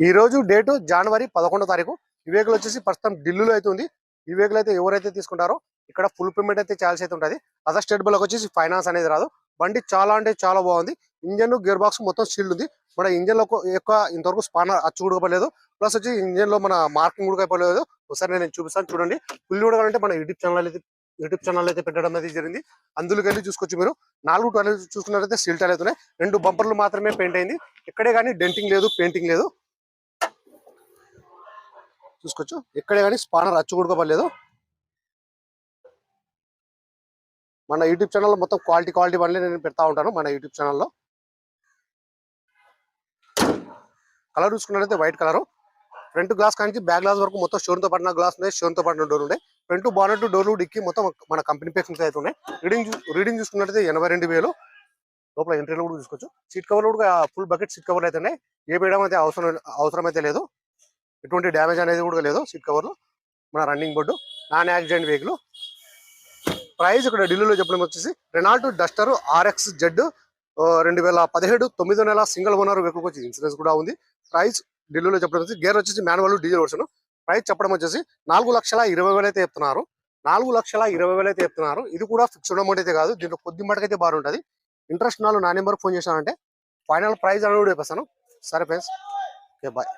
ఈ రోజు డేటు జనవరి 11వ తారీఖు. ఈ వెహికల్ వచ్చేసి ప్రస్తుతం ఢిల్లీలో అయితే ఉంది. ఈ వెహికల్ అయితే ఎవరైతే తీసుకుంటారో ఇక్కడ ఫుల్ పేమెంట్ అయితే చేయాల్సి అయితే ఉంటుంది. అదర్ స్టేట్ బుల్ వచ్చేసి ఫైనాన్స్ అనేది రాదు. బండి చాలా అంటే చాలా బాగుంది. ఇంజన్ గేర్ బాక్స్ మొత్తం సీల్డ్ ఉంది. మన ఇంజన్ లో ఎక్కువ ఇంతవరకు స్పానర్ అచ్చు కూడా పడలేదు. ప్లస్ వచ్చి ఇంజన్ లో మన మార్కింగ్ కూడా అయిపోలేదు. ఒకసారి నేను చూపిస్తాను చూడండి. ఫుల్ కూడా అంటే మన యూట్యూబ్ ఛానల్ అయితే పెట్టడం అనేది జరిగింది. అందులోకి వెళ్ళి చూసుకోవచ్చు మీరు. 4 టైర్లు చూసుకున్నట్లయితే సీల్ టైర్లు అవుతున్నాయి. 2 బంపర్లు మాత్రమే పెయింట్ అయింది. ఎక్కడే కానీ డెంటింగ్ లేదు, పెయింటింగ్ లేదు. చూసుకోవచ్చు ఎక్కడే కానీ స్పానర్ అచ్చు కూడా పడలేదు. మన యూట్యూబ్ ఛానల్లో మొత్తం క్వాలిటీ బండ్లే నేను పెడతా ఉంటాను. మన యూట్యూబ్ ఛానల్లో కలర్ చూసుకున్నట్లయితే వైట్ కలర్. ఫ్రంట్ గ్లాస్ కానీ బ్యాక్ గ్లాస్ వరకు మొత్తం షోన్ తో పడిన గ్లాస్ ఉన్నాయి. షోన్ తో పడిన డోర్ ఉన్నాయి. ఫ్రంట్ బానెట్ డోర్లు డిక్కి మొత్తం మన కంపెనీ పేకింగ్స్ అయితే ఉన్నాయి. రీడింగ్ చూసుకున్నట్లయితే 82,000. లోపల ఎంట్రీలో కూడా చూసుకోవచ్చు. సీట్ కవర్ కూడా ఫుల్ బకెట్ సీట్ కవర్లు అయితే ఉన్నాయి. ఏ వేయడం అయితే అవసరం అయితే లేదు. ఎటువంటి డ్యామేజ్ అనేది కూడా లేదు. సీట్ కవర్ లో మన running board, non accident vehicle. Price ఇక్కడ ఢిల్లీలో చెప్పడం వచ్చేసి రెనాల్ట్ డస్టర్ RX Z 2017 9వ నెల సింగిల్ ఓనర్ వెహికల్ వచ్చి ఇన్సూరెన్స్ కూడా ఉంది. ప్రైస్ ఢిల్లీలో చెప్పడం వచ్చి గేర్ వచ్చేసి మాన్యువల్ డీజిల్ వర్షన్. ప్రైస్ చెప్పడం వచ్చేసి 4,20,000 అయితే చెప్తున్నారు. 4,20,000 అయితే చెప్తున్నారు. ఇది కూడా ఫిక్స్డ్ అమౌంట్ అయితే కాదు. దీంట్లో కొద్ది మటుకైతే బాగుంటుంది. ఇంట్రెస్ట్ నా నెంబర్ ఫోన్ చేశానంటే ఫైనల్ ప్రైస్ అని కూడా చెప్పేస్తాను. సరే ఫ్రెండ్స్, ఓకే బాయ్.